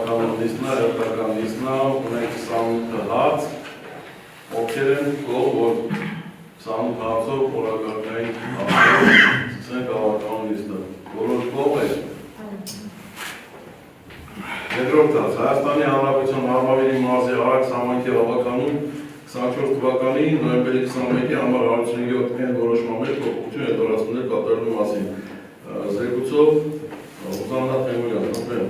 Կաղականոնիստնա, հերթականիստնա, ունենք 28 հաց, ովքեր են կողմ, որ 28 հացով որակարգային հացով սկսեն կաղականոնիստը։ Որոշ կողմ է։ Երկրորդ հաց, Հայաստանի Հանրապետության Արմավիրի մարզի Արաքս համայնքի հավաքանում 24 թվականի նոյեմբերի 21-ի համար 157 որոշման մեջ փոփոխություն հետորացումներ կատարելու մասին։ Զեկուցող Ուսաննա Թեմուրյան, օգնեմ։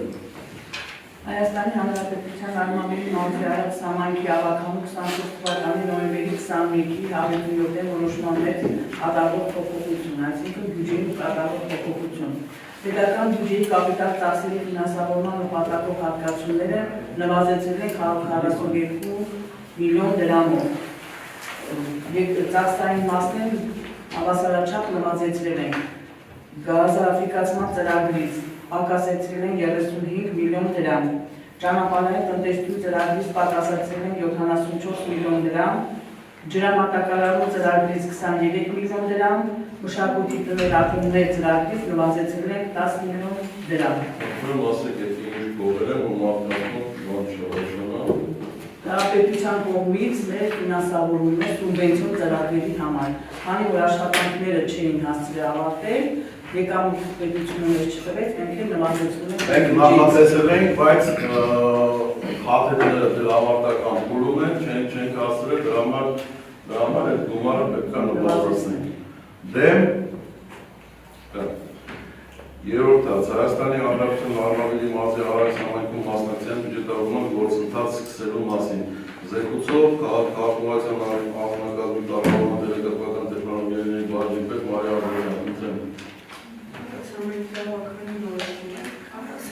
Հայաստանի Հանրապետության Արմավիրի մարզի Արաքս համայնքի հավաքանում 24 թվականի նոյեմբերի 21-ի 157 որոշման մեջ կատարվող փոփոխություն, այսինքն բյուջեի կատարվող փոփոխություն։ Պետական բյուջեի կապիտալ ծախսերի ֆինանսավորման նպատակով հատկացումները նվազեցրել են 42 միլիոն դրամով։ Ծախսային մասն հավասարաչափ նվազեցրել են։ Գազաֆիկացման ծրագրից պակասեցրել են 35 միլիոն դրամ։ Ճանապարհային տնտեսություն ծրագրից պակասեցրել են 74 միլիոն դրամ։ Ջրամատակարարման ծրագրից 23 միլիոն դրամ։ Մշակույթի տներ ակումբներ ծրագրից նվազեցրել են 10 միլիոն դրամ։ Ուրեմն ասեք, եթե ինչ կողեր են, որ մարդկանց բան շրջանա։ Դա պետության կողմից մեր ֆինանսավորվում է սուբվենցիոն ծրագրերի համար, քանի որ աշխատանքները չէին հասցրել ավարտել, պետությունը մեզ չտվեց, մենք էլ նվազեցնում ենք։ Մենք նախատեսել ենք, բայց խաթեթները դրա ավարտական փուլում են, չենք հասցրել, դրա համար այդ գումարը պետք է նվազեցնենք։ Դեմ երրորդ հաց, Հայաստանի Հանրապետության Արմավիրի մարզի Արաքս համայնքում մասնակցության բյուջետավորման գործընթաց սկսելու մասին։ Զեկուցող քաղաքացիական անձնակազմի կառավարման դերակատարական տեխնոլոգիաների բաժնի պետ Մարիա Աբրահամյան։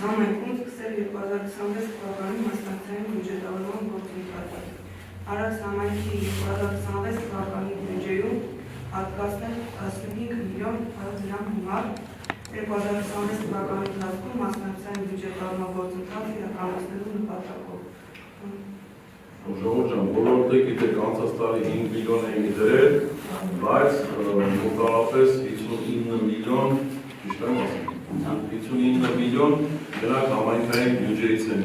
Համայնքում սկսել 2026 թվականի մասնակցային բյուջետավորման գործընթացը։ Արաքս համայնքի 2026 թվականի բյուջեում հատկացնել 15 միլիոն դրամ հիմար 2026 թվականի ընթացքում մասնակցային բյուջետավորման գործընթացը իրականացնելու նպատակով։ Ժողովուրդ ջան, բոլորդ եք գիտեք անցած տարի 5 միլիոն էի դրել, բայց մոտավորապես 59 միլիոն, ճիշտ եմ ասում, 59 միլիոն դրանք համայնքային բյուջեից են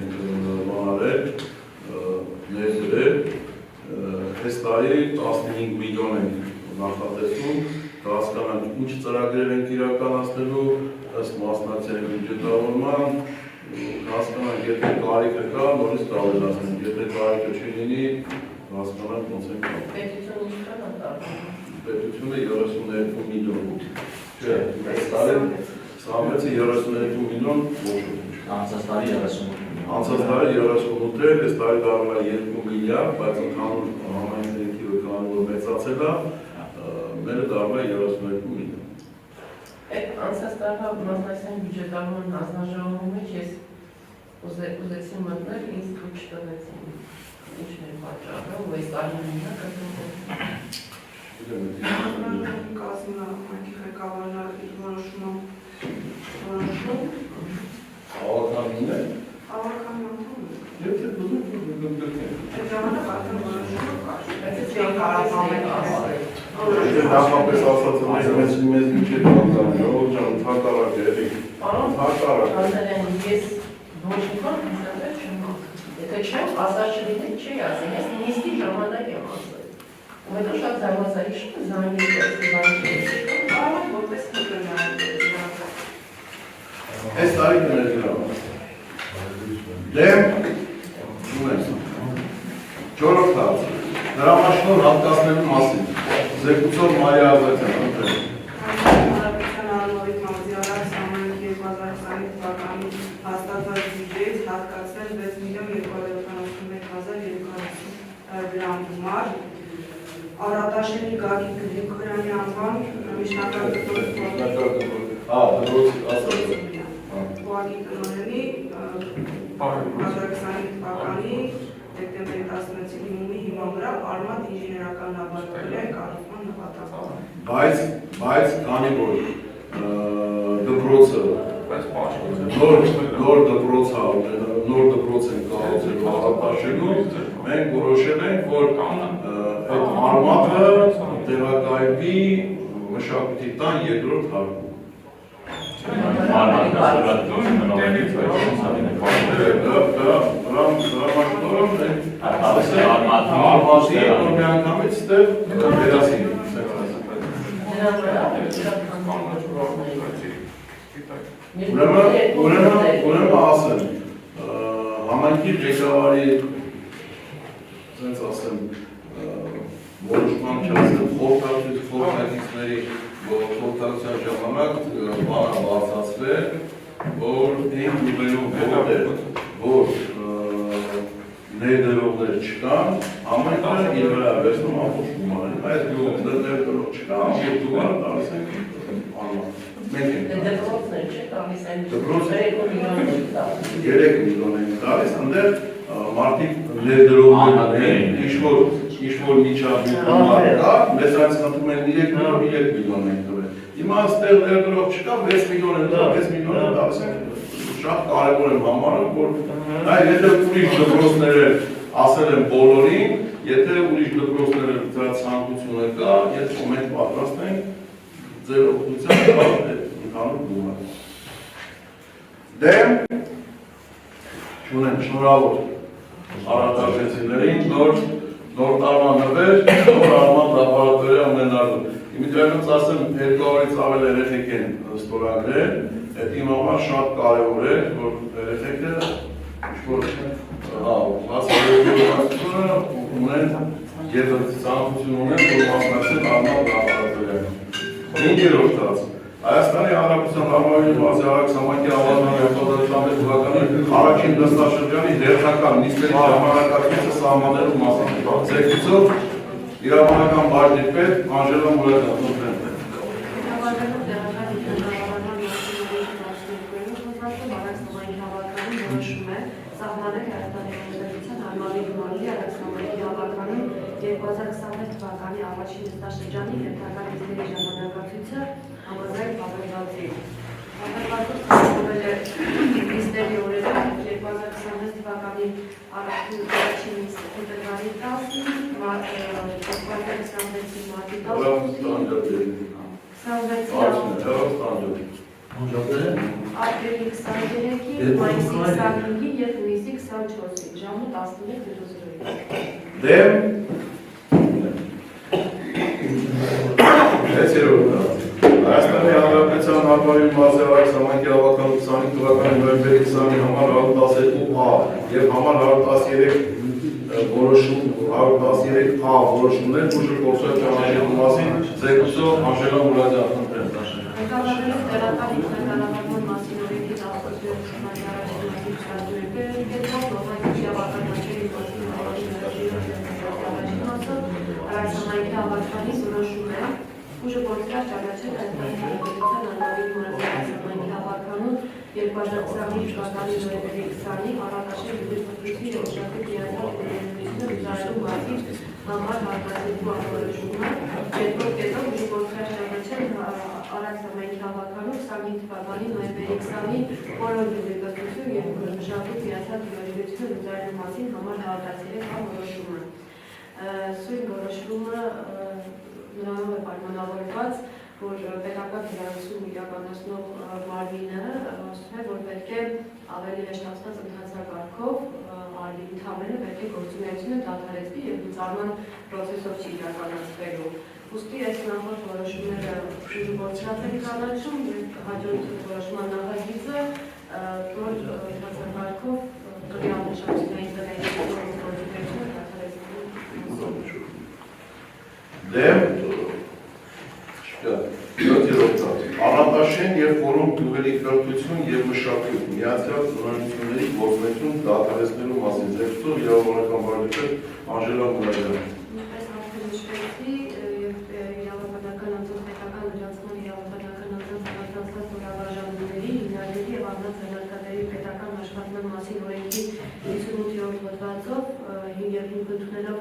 բանարել, ներդրել, այս տարի 15 միլիոն ենք նախատեսում, կհասկանանք ինչ ծրագրեր ենք իրականացնելու, ըստ մասնակցային բյուջետավորման, հասկանանք, եթե կարիքը կա, նորից կավելացնենք, եթե կարիքը չի լինի, հասկանանք ոնց ենք կա։ Պետությունը 32 միլիոն։ Չէ, այս տարի 32 միլիոն ոչ ոք։ Անցած տարի 38 միլիոն։ Անցած տարի 38 էր, այս տարի դառնում է 2 միլիարդ, բայց ընդհանուր համայնքների թիվը քանի որ մեծացել է, մերը դառնում է 32 միլիոն։ Այդ անցած տարվա մասնակցային բյուջետավորման հանձնաժողովի մեջ ես ուզեցի մտնել, ինձ թույլ չտվեցին։ Ինչն է պատճառը, ու այս տարի նույնը կրկնվեց։ Կազմի համայնքի ղեկավարն իր որոշում։ Հավաքանին է։ Հավաքանի անդամ է։ Եթե դուք Այդ ժամանակ արդեն որոշումը կար։ Բայց ես կարողանում նախապես ասած մեզ միջի կանգան, ժողովուրդ ջան, հակառակ է, էլի։ Պարոն, հակառակ։ Անդրեան, ես ոչ մի բան հիշատել չեմ ասել։ Եթե չեմ, ասած չլինի, չի ասել, ես նիստի ժամանակ եմ ասել։ Ու հետո շատ զարմացարիշ զանգի Կարող որպես կրնային։ Այս տարի կներգրավ։ Դեմ, ունես։ Չորրորդ հաց, դրամաշնոր հատկացնելու մասին։ Զեկուցող Մարիա Ազատյան, ընտրել։ Հանրապետության Արմավիրի մարզի Արաքս համայնքի 2020 թվականի հաստատված բյուջեից հատկացնել 6.271.240 դրամ գումար։ Առատաշենի Գագիկ Գրիգորյանի անվան միջնակարգ Ուղղակի տնօրենի 2020 թվականի դեկտեմբերի 16-ի հիմունի հիման վրա արմատ ինժեներական լաբորատորիայի կառուցման նպատակով։ Բայց քանի որ դպրոցը նոր դպրոց են կառուցելու Առատաշենում, մենք որոշել ենք, որ այդ արմատը տեղակայվի մշակույթի տան երկրորդ հարկում։ Ուրեմն ասեմ, համայնքի ղեկավարի ասենց ասեմ որոշման չասեմ խորհրդակիցների խորհրդակցության ժամանակ բանը բարձրացվել, որ 5 միլիոն որտեղ որ ներդրողներ չկան, համայնքը իր վրա վերցնում ամբողջ գումարը, այս ներդրող չկա, ամբողջ գումարը տալիս ենք անվան։ Դպրոցներ չէ տալիս են 3 միլիոն են տալիս, ընդեր մարդիկ ներդրողներ են, ինչ-որ միջավայր կա, մեզ այս խնդրում են 3 միլիոն են տվել։ Հիմա այստեղ ներդրող չկա, 6 միլիոն են տա, 6 միլիոն են տալիս են, շատ կարևոր եմ համարում, որ եթե ուրիշ դպրոցները ասել են բոլորին, եթե ուրիշ դպրոցները դրա ցանկությունը կա, եթե մենք պատրաստ ենք ձեր օգնությամբ ընդհանուր գումար։ Դեմ չունեմ, շնորհավոր առատաշեցիներին, նոր տարվա նվեր, նոր արման դապարատորի ամենարդու։ Իմիջայնոց ասեմ, 200-ից ավել երեխեք են ստորագրել, այդ իմ համար շատ կարևոր է, որ երեխեքը ինչ-որ ունեն և ցանկություն ունեն, որ մասնակցեն արման դապարատորի։ 5-րդ տարած։ Հայաստանի Հանրապետության Հարավային Մարզի համայնքի ավանդական 2021 թվականի առաջին դաստաշրջանի հերթական նիստերի ժամանակակիցը սահմանելու մասին։ Զեկույցով իրավաբանական բաժնի պետ Անժելա Մուրադյան։ Սահմանել Հայաստանի Հանրապետության Հարավային Մարզի համայնքի հավաքանում 2026 թվականի առաջին նստաշրջանի հերթական նիստերի ժամանակացույցը համաձայն պատերազմի։ Պատերազմը ստանձնել է նիստերի օրերը 2026 թվականի առաջին նիստի փետրվարի 10-ին, 2026 մարտի 10-ին, ապրիլի 23-ի, մայիսի 25-ի և հունիսի 24-ի, ժամը 11:00-ին։ Դեմ 6-րդ Հայաստանի Հանրապետության Հարավային Մարզի համայնքի հավաքական 25 թվականի նոյեմբերի 20-ի համար 112-ա և համար 113 113-ա որոշումներ ուժը գործել ճանաչելու մասին զեկույցով Անժելա Մուրադյան խնդրեմ։ Ղեկավարելով տեղական ինքնակառավարման մասին օրենքի 17-րդ առաջին մասի չարժույթը, նոհայնքի հավաքական մասերի մասին առաջին մասը, այս համայնքի հավաքանի որոշում է, ուժը գործել ճանաչել Հայաստանի Հանրապետության Հարավային Մարզի համայնքի հավաքանում 2025 թվականի նոյեմբերի 20-ի առատաշեն յուրահատկություն և մշակույթի իրականությունը վճարելու մասին համար հարկադրելու անորոշումը, երկրորդ կետով ուժը գործել ճանաչել Արաքս համայնքի հավաքանում 25 թվականի նոյեմբերի 20-ի բոլոր յուրահատկություն և մշակույթի իրականությունը վճարելու մասին համար հարկադրել որոշումը։ Սույն որոշումը նրանով է պայմանավորված, որ պետական դրացում իրականացնող մարմինը ասում է, որ պետք է ավելի հեշտացված ընթացակարգով ընդհանրապես պետք է գործունեությունը դադարեցվի և լուծարման պրոցեսով չի իրականացվելու։ Ուստի այս նախորդ որոշումները գործնական կանաչում և հաջորդ որոշման նախագիծը, որ ընթացակարգով կրիանշանությունային տնային գործունեությունը դադարեցվելու։ Դեմ Առատաշեն և խորհուրդ գյուղերի կրթություն և մշակույթ միացյալ ծառայությունների գործունեություն դադարեցնելու մասին զեկույցով իրավաբանական բաժնի պետ Անժելա Մուրադյան։ Ինչպես արդեն նշվեցի, իրավաբանական անձանց պետական լրացման իրավաբանական անձանց համապատասխան ստորաբաժանումների, հիմնարկների և անձանց ձեռնարկատերի պետական աշխատման մասին օրենքի 58-րդ հոդվածով և ընդունելով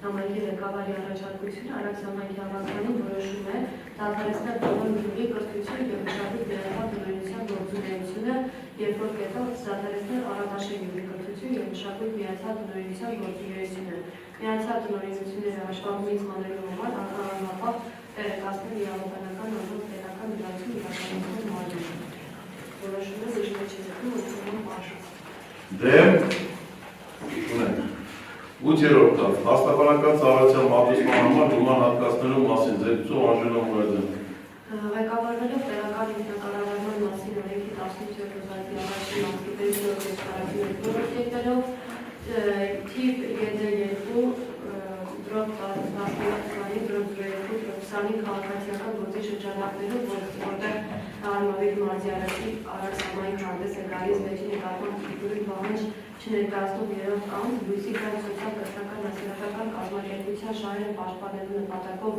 համայնքի ղեկավարի առաջարկությունը Արաքս համայնքի հավաքանի որոշում է դադարեցնել բոլոր գյուղի կրթություն և մշակույթ վերահսկման տնօրինության գործունեությունը, երկրորդ կետով դադարեցնել Առատաշեն գյուղի կրթություն և մշակույթ միացյալ տնօրինության գործունեությունը։ Միացյալ տնօրինությունները հաշվարկումից հանելու համար անհրաժեշտ տեղեկացնել իրավաբանական անձանց պետական դրացում իրականացնող մարմին։ Դեմ, ունենք։ 8-րդ տալ, հաստատանական ծառայության մատուցման համար գումար հատկացնելու մասին ձեռքծու Անժելա Մուրադյան։ Ղեկավարվելով տեղական ինքնակառավարման մասին օրենքի 18-րդ առաջին մասի պրոյեկտերով թիվ 3-2/20 քաղաքացիական գործի շրջանակներում, որտեղ Արմավիր մարզիարակի Արաքս համայնք հանդես է գալիս մեջի նկատմամբ ֆիգուրի պահանջ չներկայացնող երրորդ անձ, լույսի կամ սոցիալ-կրթական հասարակական կազմակերպության շահերը պաշտպանելու նպատակով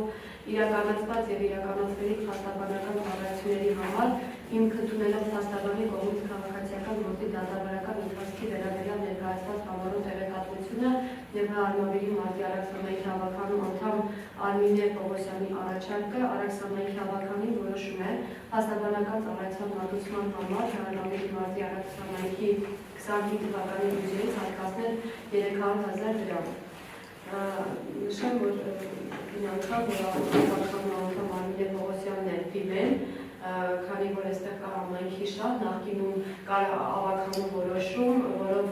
իրականացված եւ իրականացվելիք փաստաբանական ծառայությունների համար հիմք ընդունելով փաստաբանի կողմից քաղաքացիական գործի դատավարական ընթացքի վերաբերյալ ներկայացված համառոտ տեղեկատվությունը եւ Արմավիրի մարզի Արաքս համայնքի հավաքանու անդամ Արմինե Պողոսյանի առաջարկը Արաքս համայնքի հավաքանին որոշում է փաստաբանական ծառայության մատուցման համար Արմավիրի մարզի Արաքս համայնքի 25 թվականի բյուջեից հատկացնել 300,000 դրամ։ Նշեմ, որ անգամ անդամ Արմինե Պողոսյանն է տիվել, քանի որ այստեղ կա համայնքի շահ, նախկինում կար ավականու որոշում, որով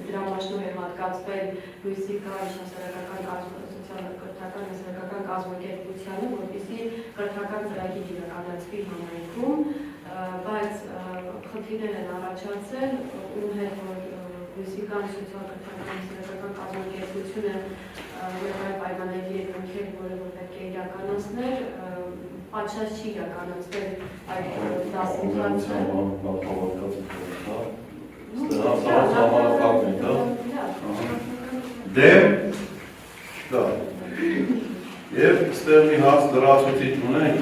դրամաշնոր է հատկացվել լույսի կամ սոցիալ-կրթական հասարակական կազմակերպությանը, որպեսզի կրթական ծրագիր իրականացվի համայնքում, բայց խնդիրներ են առաջացել, ում հետ որ լույսի կամ սոցիալ-կրթական հասարակական կազմակերպությունը որևէ պայմանագիր է կնքել, որը որ պետք է իրականացնել, պատշաճ չի իրականացվել այդ դասընթացը։ Դեմ, և ստեղ մի հաց լրացուցիչ ունենք,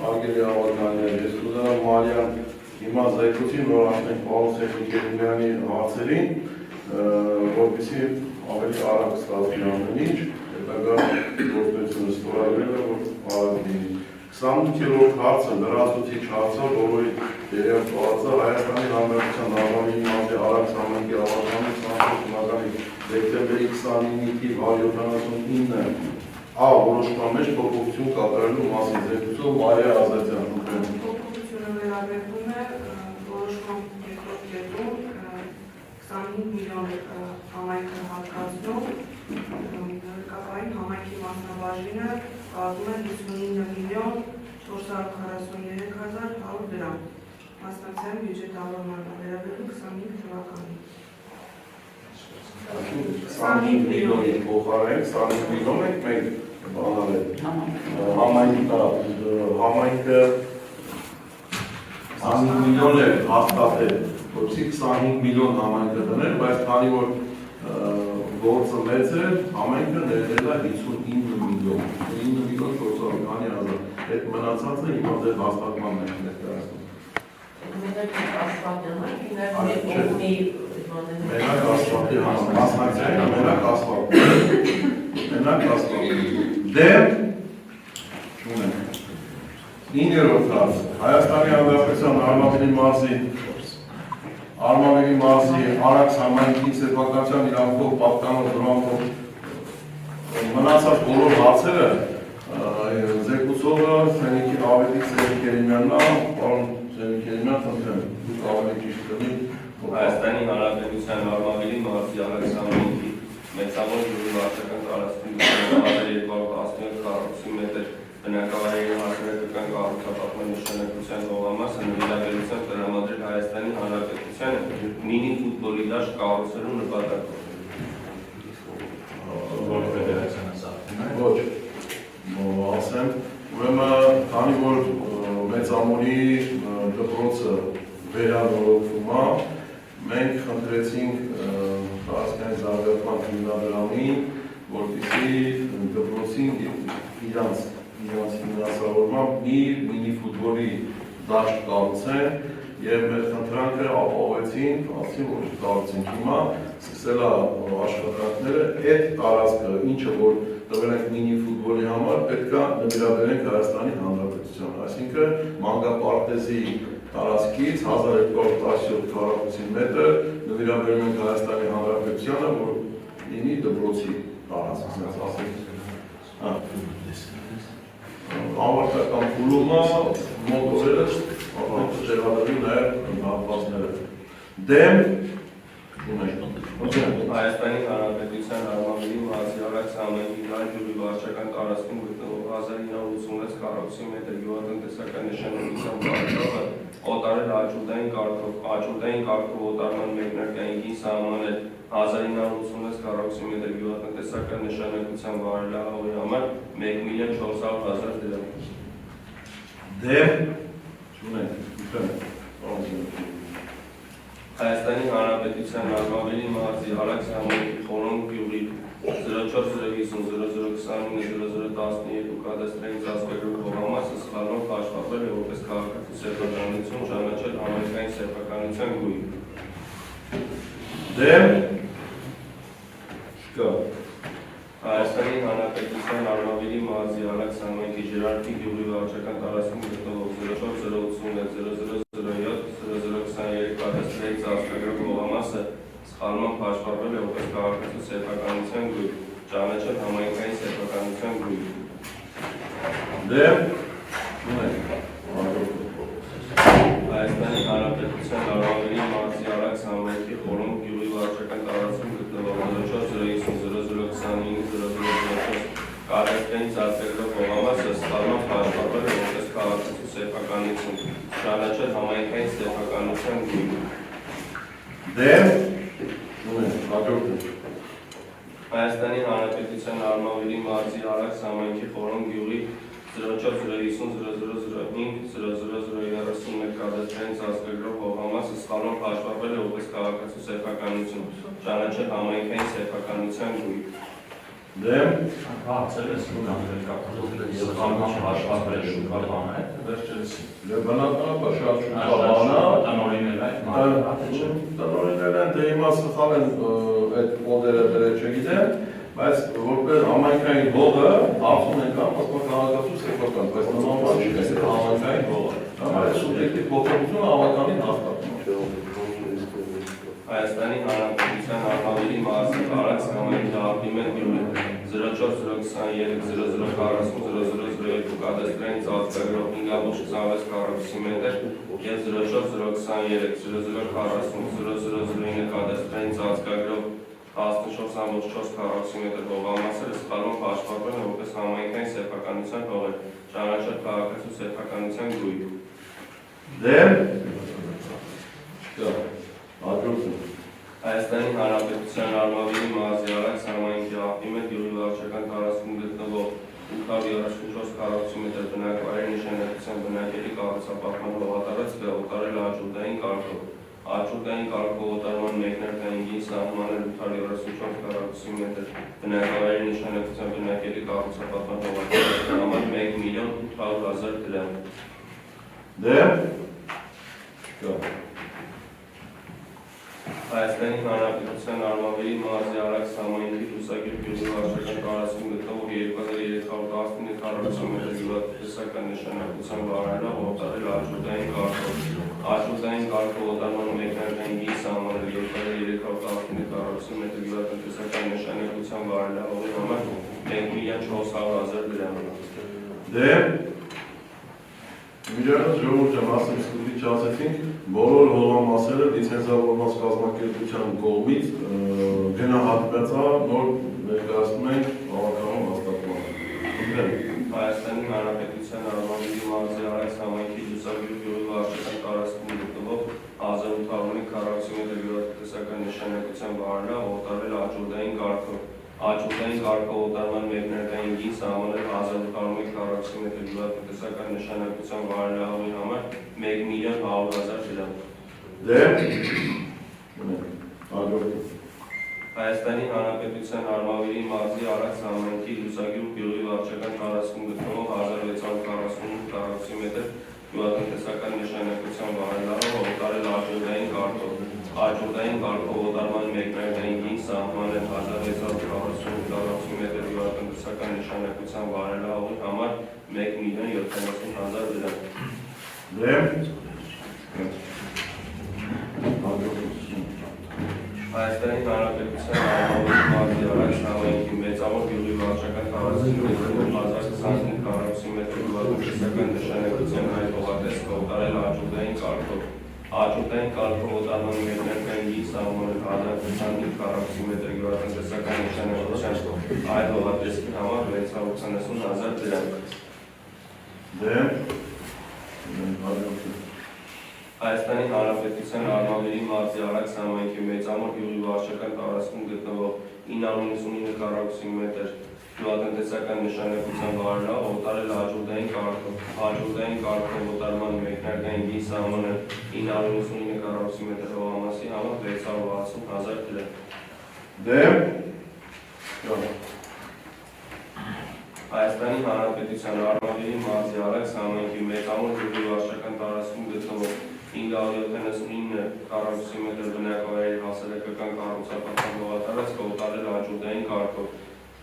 արգելի ավականներ, ես կուզենամ Մարիան հիմա զայգուցին, որ ասնենք Պավոս Սեխիկերիմյանի հարցերին, որպեսի ավելի արագ ստացվի ամեն ինչ, հետագա գործունեությունը ստորագրել է, որ արագ լինի։ 28-րդ հարցը, լրացուցիչ հարցը, որի երև տվածը Հայաստանի Հանրապետության Արմավիրի մարզի Արաքս համայնքի ավարտանի 28 թվականի դեկտեմբերի 29-ի թիվ 179 A որոշման մեջ փոփոխություն կատարելու մասին ձեռքծու Մարիա Ազատյան։ Փոփոխությունը վերաբերվում է որոշման երկրորդ կետում 25 միլիոն համայնքը հատկացնող կապային համայնքի մասնաբաժինը կազմում է 59 միլիոն 443,100 դրամ։ Մասնակցային բյուջետավորմանը վերաբերում 25 թվականին։ 25 միլիոնի փոխարեն 25 միլիոն ենք մենք բանալ է համայնքը 25 միլիոն է հաստատել, որպեսզի 25 միլիոն համայնքը դնել, բայց քանի որ գործը մեծ է, համայնքը ներդրել է 59 միլիոն 400,000, այդ մնացածը հիմա դեռ հաստատմանն է ներկայացնում։ Մենակ ասֆալտի մասնակցային, մենակ ասֆալտի։ Դեմ չունենք։ 9-րդ հարց, Հայաստանի Հանրապետության Արմավիրի մարզի Արաքս համայնքի սեփականության իրավունքով պատկանող դրանքով մնացած բոլոր հարցերը զեկուցողը Սենիկի Ավետիք Սենիկերիմյանն է, պարոն Սենիկերիմյան, խնդրեմ, դուք ավելի ճիշտ կլինի։ Հայաստանի Հանրապետության Արմավիրի մարզի Արաքս համայնքի մեծավոր ջրի վարչական տարածքների 1217 քառակուսի մետր բնակավայրի հասարակական կառուցապատման նշանակության հողամասը նվիրաբերությամբ տրամադրել Հայաստանի Հանրապետությանը մինի ֆուտբոլի դաշտ կառուցելու նպատակով։ Ոչ, ասեմ, ուրեմն քանի որ Մեծամորի դպրոցը վերանորոգվում է, մենք խնդրեցինք տարածքային զարգացման հիմնադրամին, որպեսզի դպրոցին իրանց ֆինանսավորմամբ մի մինի ֆուտբոլի դաշտ կառուցեն եւ մեր խնդրանքը ապահովեցին, ասին որ կառուցենք հիմա, սկսել է աշխատանքները, այդ տարածքը, ինչը որ տվել ենք մինի ֆուտբոլի համար, պետք է նվիրաբերենք Հայաստանի Հանրապետությանը, այսինքն մանկապարտեզի տարածքից 1217 քառակուսի մետր նվիրաբերում ենք Հայաստանի Հանրապետությանը, որ լինի դպրոցի տարածք, ասենք, ավարտական փուլումը մոդորերս ապահովելու նաև հատվածները։ Դեմ ունենք Հայաստանի Հանրապետության Արմավիրի մարզի Արաքս համայնքի լայն ջուրի վարչական տարածքում գտնվող 1986 քառակուսի մետր գյուղատնտեսական նշանակության բաժանումը օտարել աճուրդային կարգով օտարման մեկնարկային գին սահմանել 1986 քառակուսի մետր գյուղատնտեսական նշանակության վարելահողի համար 1,400,000 դրամ։ Դեմ չունենք, Հայաստանի Հանրապետության Արմավիրի մարզի Արաքս համայնքի Խորոն գյուղի 0450 0029 0012 կադաստրային ծածկագրով հողամասը սխալով հաշվառվել է որպես քաղաքացու սեփականություն ճանաչել համայնքային սեփականության գույն։ դեմ չկա։ Հայաստանի Հանրապետության Արմավիրի մարզի Արաքս համայնքի Ջրարդի գյուղի վարչական տարածքում գտնվող 0408 0007 0023 կադաստրային ծածկագրով հողամասը սխալմամբ հաշվառվել է որպես քաղաքացու սեփականության գույն, ճանաչել համայնքային սեփականության գույն։ Դեմ չունենք, Հայաստանի Հանրապետության Արմավիրի մարզի Արաքս համայնքի Խորոն գյուղի վարչական տարածքում գտնվող 0450 0029 0004 կադաստրային ծածկագրով հողամասը սխալմամբ հաշվառվել է որպես քաղաքացու սեփականություն, ճանաչել համայնքային սեփականության գույն։ դեմ չունենք, հաջորդը։ Հայաստանի Հանրապետության Արմավիրի մարզի Արաքս համայնքի Խորոն գյուղի 0450 0005 0031 կադաստրային ծածկագրով հողամասը սխալմամբ հաշվառվել է որպես քաղաքացու սեփականություն, ճանաչել համայնքային սեփականության գույն։ Դեմ Հարցեր ես սխալմամբ հաշվառվել շուկաբան է, վերջերս բնականաբար շատ շուկաբանա տնօրինել այդ մարդը տնօրինել են, դե հիմա սխալ են այդ կոդերը դրել չգիտեմ, բայց որպես համայնքային հողը հաղթում են կամ քաղաքացու սեփական, բայց նմանվան չի, այս համայնքային հողը։ Համար է սուբյեկտիվ փոփոխությունը հավականին հաստատում։ Հայաստանի Հանրապետության Արմավիրի մարզի Արաքս համայնքի Արտիմետ գյուղի 0423 0040 0002 կադաստրային ծածկագրով 5,26 քառակուսի մետր և 0423 0040 0009 կադաստրային ծածկագրով 14,4 քառակուսի մետր հողամասերը սխալմամբ հաշվառվել են որպես համայնքային սեփականության հողեր, ճանաչել քաղաքացու սեփականության գույն։ Դեմ չկա, հաջորդը։ Հայաստանի Հանրապետության Արմավիրի մարզի Արաքս համայնքի Արտիմետ գյուղի վարչական տարածքում գտնվող 834 քառակուսի մետր բնակավայրի նշանակության բնակելի կառուցապատման հողատարածքը օտարել աճուրդային կարգով։ Աճուրդային կարգով օտարման մեկնարկային գին սահմանել 834 քառակուսի մետր բնակավայրի նշանակության բնակելի կառուցապատման հողատարածքի համար 1,800,000 դրամ։ Դեմ չկա։ Հայաստանի Հանրապետության Արմավիրի մարզի Արաքս համայնքի Լուսագիր գյուղի վարչական տարածքում գտնվող 2315 քառակուսի մետր գյուղատնտեսական նշանակության վարելահող օտարել աճուրդային կարգով։ Աճուրդային կարգով օտարման մեկնարկային գին սահմանել 2315 քառակուսի մետր գյուղատնտեսական նշանակության վարելահողի համար 1,400,000 դրամ։ Դեմ Միջակայք ժողովուրդը մասը ստուդի չասեցինք, բոլոր հողամասերը լիցենզավորված կազմակերպության կողմից գնահատված է, նոր ներկայացնում ենք հավաքական հաստատման։ Հայաստանի Հանրապետության Արմավիրի մարզի Արաքս համայնքի Լուսագիր գյուղի վարչական տարածքում գտնվող 1805 քառակուսի մետր գյուղատնտեսական նշանակության վարելահող օտարվել աճուրդային կարգով։ Աճուրդային կարգով օտարման մեկնարկային գին սահմանել 1805 քառակուսի մետր գյուղատնտեսական նշանակության վարելահողի համար 1,100,000 դրամ։ Դեմ հաջորդը։ Հայաստանի Հանրապետության Արմավիրի մարզի Արաքս համայնքի Լուսագյուղ գյուղի վարչական տարածքում գտնվող 1648 քառակուսի մետր գյուղատնտեսական նշանակության վարելահող օտարել աճուրդային կարգով։ Աճուրդային կարգով օտարման մեկնարկային գին սահմանել 1648 քառակուսի մետր գյուղատնտեսական նշանակության վարելահողի համար 1,070,000 դրամ։ Դեմ Հայաստանի Հանրապետության Արմավիրի մարզի Արաքս համայնքի Մեծավոր գյուղի վարչական տարածքում գտնվող 1025 քառակուսի մետր գյուղատնտեսական նշանակության հայտ հողատեսկը օտարել աճուրդային կարգով։ Հաջորդային կարգավորման մեկնարկային գիծ սահմանել 1025 քառակուսի մետր գյուղատնտեսական նշանակության այլ հողատեսքի համար 680,000 դրամ։ Հայաստանի Հանրապետության Արմավիրի մարզի Արաքս համայնքի Մեծամոր գյուղի վարչական տարածքում գտնվող 999 քառակուսի մետր գյուղատնտեսական նշանակության վարելա օտարել հաջորդային կարգով օտարման մեկնարկային գիծ սահմանել 999 քառակուսի մետր հողամասի համար 660,000 դրամ։ Հայաստանի Հանրապետության Արմավիրի մարզի Արաքս համայնքի Մեծամոր գյուղի վարչական տարածքում գտնվող 579 քառակուսի մետր բնակավայրի հասարակական կառուցապատման հողատարածքը օտարել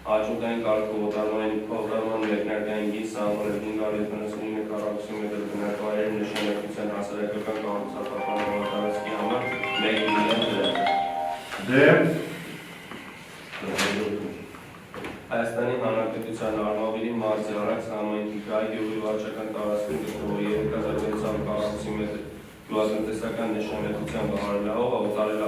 հաջորդային կարգով օտարման մեկնարկային գիծ սահմանել 579 քառակուսի մետր բնակավայրի նշանակության հասարակական կառուցապատման հողատարածքի համար 1 միլիոն դրամ։ Հայաստանի Հանրապետության Արմավիրի մարզի Արաքս համայնքի Գայ գյուղի վարչական տարածքում գտնվող 3600 քառակուսի մետր գյուղատնտեսական նշանակության վարելահողը օտարել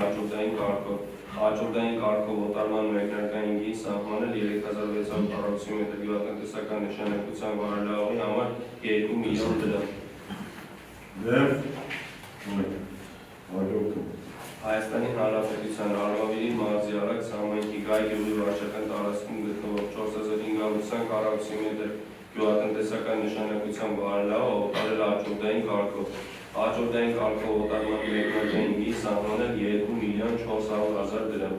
հաջորդային կարգով օտարման մեկնարկային գիծ սահմանել 3600 քառակուսի մետր գյուղատնտեսական նշանակության վարելահողի համար 2 միլիոն դրամ։ Հայաստանի Հանրապետության Արմավիրի մարզի Արաքս համայնքի Գայ գյուղի վարչական տարածքում գտնվող 4520 քառակուսի մետր գյուղատնտեսական նշանակության վարելահողը օտարել հաջորդային կարգով օտարման մեկնարկային գիծ սահմանել 2 միլիոն 400,000 դրամ։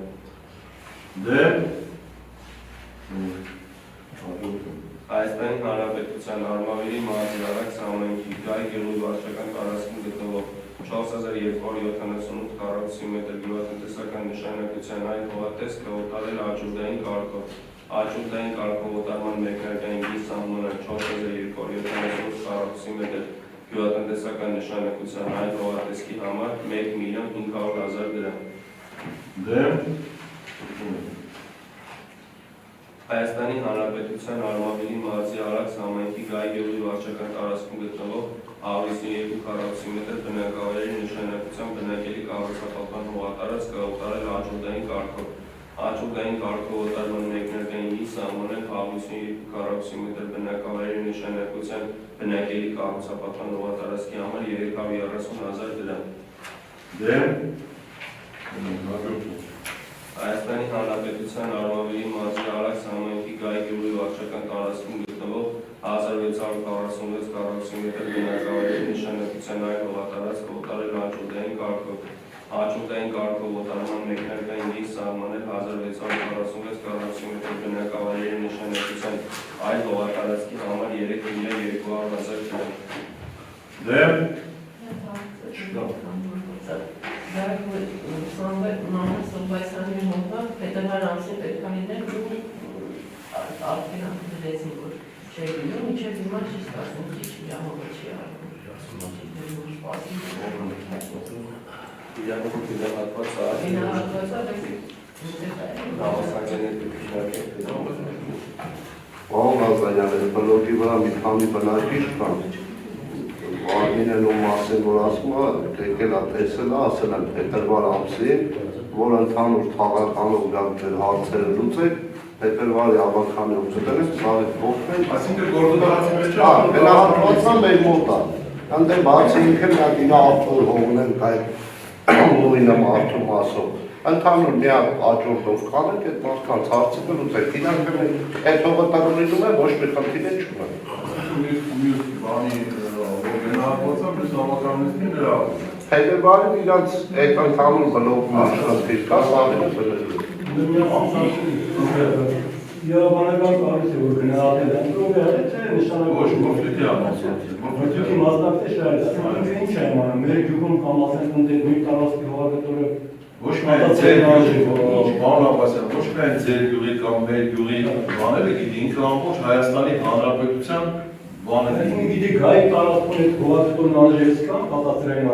Հայաստանի Հանրապետության Արմավիրի մարզի Արաքս համայնքի Գայ գյուղի վարչական տարածքում գտնվող 4278 քառակուսի մետր գյուղատնտեսական նշանակության այլ հողատեսքը օտարել հաջորդային կարգով օտարման մեկնարկային գիծ սահմանել 4278 քառակուսի մետր գյուղատնտեսական նշանակության այլ հողատեսքի համար 1 միլիոն 500,000 դրամ։ Հայաստանի Հանրապետության Արմավիրի մարզի Արաքս համայնքի Գայ գյուղի վարչական տարածքում գտնվող 152 քառակուսի մետր բնակավայրի նշանակության բնակելի կառուցապատման հողատարածքը օտարել հաջորդային կարգով օտարման մեկնարկային գիծ սահմանել 152 քառակուսի մետր բնակավայրի նշանակության բնակելի կառուցապատման հողատարածքի համար 330,000 դրամ։ Հայաստանի Հանրապետության Արմավիրի մարզի Արաքս համայնքի Գայ գյուղի վարչական տարածքում գտնվող 1646 քառակուսի մետր բնակավայրի նշանակության այլ հողատարածքը օտարել հաջորդային կարգով օտարման մեկնարկային գիծ սահմանել 1646 քառակուսի մետր բնակավայրի նշանակության այլ հողատարածքի համար 3 միլիոն 200,000 դրամ։ Սոմբայսյանի մոտը պետական ամսին պետք է լինել արդեն դրեցին, որ չէ լինում, մինչև հիմա չի ստացվում, քիչ իրավունք չի արվում։ Պարոն Ազարյանը, բլոգի վրա մի քանի բնակիչ կան, Արմինելու մասին, որ ասում է, եկել է տեսել է, ասել են փետրվար ամսին, որ ընդհանուր թաղականով գանք հարցերը լուծեք, փետրվարի ավարտանի ուծելեն, սարի փոխվեն։ Այսինքն գործարարի մեջ է։ Բնահատվածան մեր մոտ է։ Այնտեղ բացի ինքը մի հատ իրա ավտոր հողնենք այդ նույնը մարդու մասով։ Ընդհանուր մի հատ աջորդով կանենք այդ մարդկանց հարցերը լուծեք։ Իրանք այդ հողը տնօրինում է, ոչ մի խնդիր չունեն։ Մյուս բանի գնահատվածը մեզ համակարգի նրա։ Փետրվարին իրանց այդ ընդհանուր բլոկում աշխատիր կա, սաղինը բլոկում։ Իրավաբանական կառույց է, որ գնահատել են, ով է թե նշանակում Ոչ կոնֆլիկտի ամասը։ Որտեղի մասնակցի շահել է, ինչ է իմանում, մեր գյուղում կամ ասենք նույն տարածքի հողագետորը Ոչ միայն ձեր գյուղի, պարոն Աբասյան, ոչ միայն ձեր գյուղի կամ մեր գյուղի բաները գիտի, ինքը ամբողջ Հայաստանի Հանրապետության բաները։ Այսինքն գիտի գայի տարածքում այդ հողագետորն անժելից կան, պատասխանային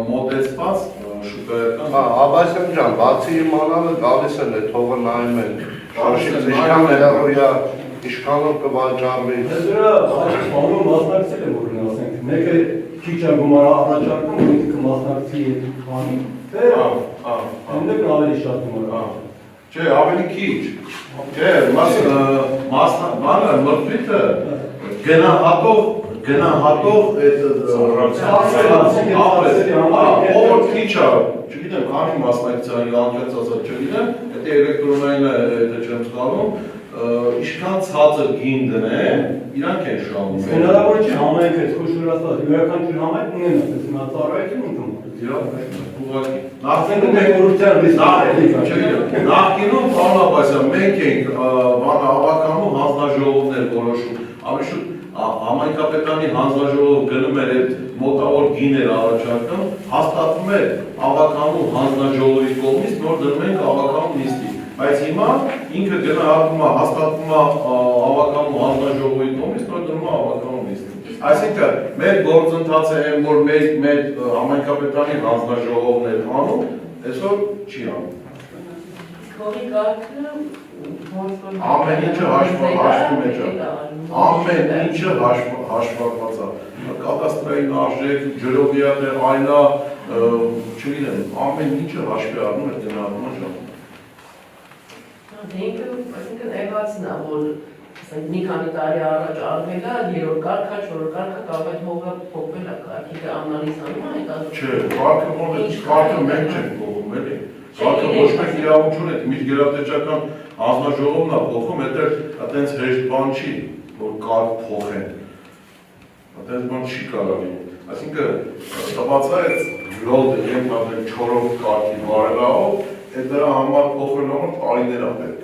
մոտեցված շուկայական։ Աբասյան ջան, բացի իմանալը գալիս են այդ հողը նայում են, շարշից ինչքան հեռույա, ինչքանով կվաճառվի։ Դրա բանում մասնակցել եմ, որ ասենք, մեկը քիչ է գումար առաջարկում, ինքը կմասնակցի այդ բանին, թե այնտեղ ավելի շատ գումար։ Չէ, ավելի քիչ։ Չէ, մասնաբանը մրցույթը գնահատող ով քիչ է, չգիտեմ, քանի մասնակցության անկեղծած չգիտեմ, դա էլեկտրոնային է չեմ զգալում, ինչքան ցածր գին դնեն, իրանք են շահում։ Հնարավոր չէ համայնքը խոշորացած յուրաքանչյուր համայնք ունենա այս ծառայություն ընդունում։ Նախկինում պարոն Աբբասյան, մենք ենք հավաքանում հանձնաժողովներ որոշում, ավելի շուտ համայնքապետարանի հանձնաժողով գնում էր այդ մոտավոր գիներ առաջարկում, հաստատվում էր հավաքանում հանձնաժողովի կողմից, նոր դնում ենք հավաքանում նիստի, բայց հիմա ինքը գնահատվում է, հաստատվում է հավաքանում հանձնաժողովի կողմից, նոր դնում է հավաքանում նիստի։ Այսինքն մեր գործընթացը այն, որ մեր համայնքապետարանի հանձնաժողովն է անում, այսօր չի անում։ Ամեն ինչը հաշվում է, ամեն ինչը հաշվարկված է, կադաստրային արժեք, ջրովիաներ, այլա, չգիտեմ, ամեն ինչը հաշվի առնում է գնահատումը ժամանակ։ Այսինքն եղածն է, որ մի քանի տարի առաջ արվել է, երրորդ կարգը, չորրորդ կարգը կամ այդ հողը փոխվել է, կարգը անալիզանում է այդ ազգը։ Չէ, կարգը մենք չենք փոխում, էլի։ Կարգը ոչ մեկ իրավունք չունի, միջգերատեսչական հանձնաժողովն է փոխում, այդտենց հեշտ բան չի, որ կարգ փոխեն։ Այդտենց բան չի կարող լինել։ Այսինքն տված է լոդը ենթադրենք 4-րդ կարգի բարելավով, այդ դրա համար փոխելու համար տարիներ է պետք։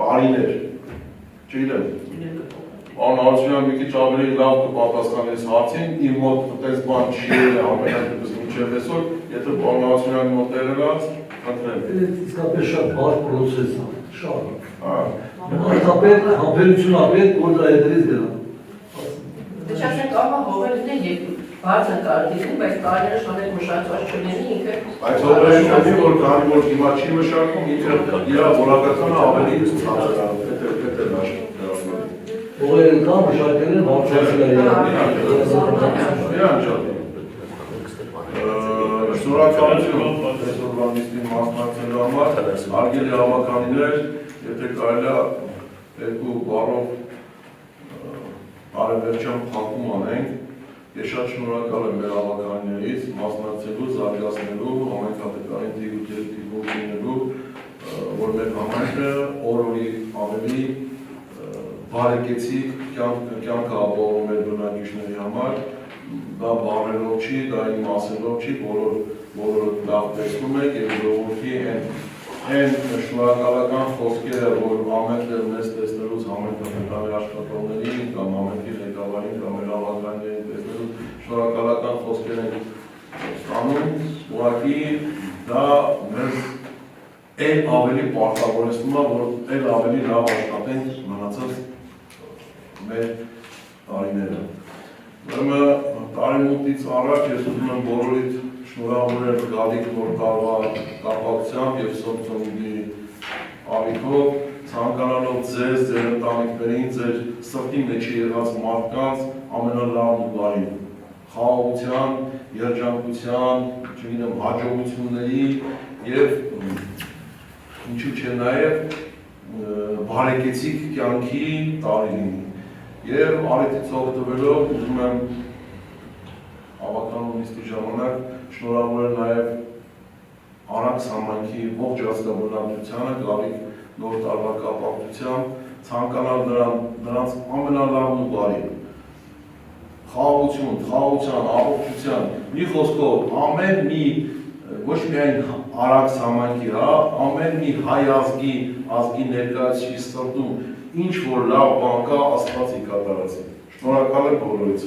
Տարիներ։ Չգիտեմ, Պարոն Հարությունյան մի քիչ ավելի լավ կպատասխանես հարցին, իմ մոտ այդպես բան չի եղել ամենայնպես մինչև այսօր, եթե պարոն Հարությունյանի մոտ եղել է, խնդրեմ։ Իսկապես շատ բարդ պրոցես է, շատ։ Արդյոք համբերություն ապրել, որ դա հետևից գնա։ Դե չասենք ահա հողերն են և բարձր կարգին, բայց տարիները շանեք մշակված չլինի ինքը։ Բայց հողերն ունի, որ քանի որ հիմա չի մշակվում, ինքը իր որակականը ավելի ցածր է, Հողերն կա, մշակել են, հարցացել Շնորհակալություն այսօրվա նիստին մասնակցելու համար, հարգելի հավաքանիներ, եթե կարելի է երկու բառով բարեվերջյան փակում անենք, ես շատ շնորհակալ եմ մեր հավաքանիներից մասնակցելու, զարգացնելու, համայնքապետարանի տիրույթ լինելու, որ մեր համայնքը օր-օրի ավելի բարեկեցիկ կյանք ապահովում մեր բնակիչների համար, դա բառերով չի, դա իմասելով չի, բոլորը լավ տեսնում եք և ժողովրդի այն շնորհակալական խոսքերը, որ ամենտեղ մեզ տեսնելուց համայնքապետարանի աշխատողներին կամ ամենքի ղեկավարին կամ մեր հավաքանիներին տեսնելուց շնորհակալական խոսքեր են ստանում, ուղղակի դա մեզ այն ավելի պարտավորեցնում է, որ այն ավելի լավ աշխատենք մնացած մեր տարիները։ Ուրեմն տարեմուտից առաջ ես ուզում եմ բոլորիդ շնորհավորել գալիք նոր տարվա կապակցությամբ և սոցիալի ալիքով, ցանկանալով ձեզ, ձեր ընտանիքներին, ձեր սրտի մեջ եղած մարդկանց ամենալավն ու բարին, խաղաղության, երջանկության, չգիտեմ, հաջողությունների և ինչու՞ չէ նաև բարեկեցիկ կյանքի տարի լինի։ Եվ արետից օգտվելով ուզում եմ հավաքանու նիստի ժամանակ շնորհավորել նաև Արանքս համայնքի ողջ ազգաբնակչությանը գալիք նոր տարվա կապակցությամբ, ցանկանալ նրանց ամենալավն ու բարին, խաղաղություն, խաղաղության, առողջության, մի խոսքով ամեն մի ոչ միայն Արանքս համայնքի, ամեն մի հայ ազգի ներկայացուցիչ սրտում ինչ որ լավ բան կա, Աստված ի կատարածի։ Շնորհակալ եմ բոլորիցս։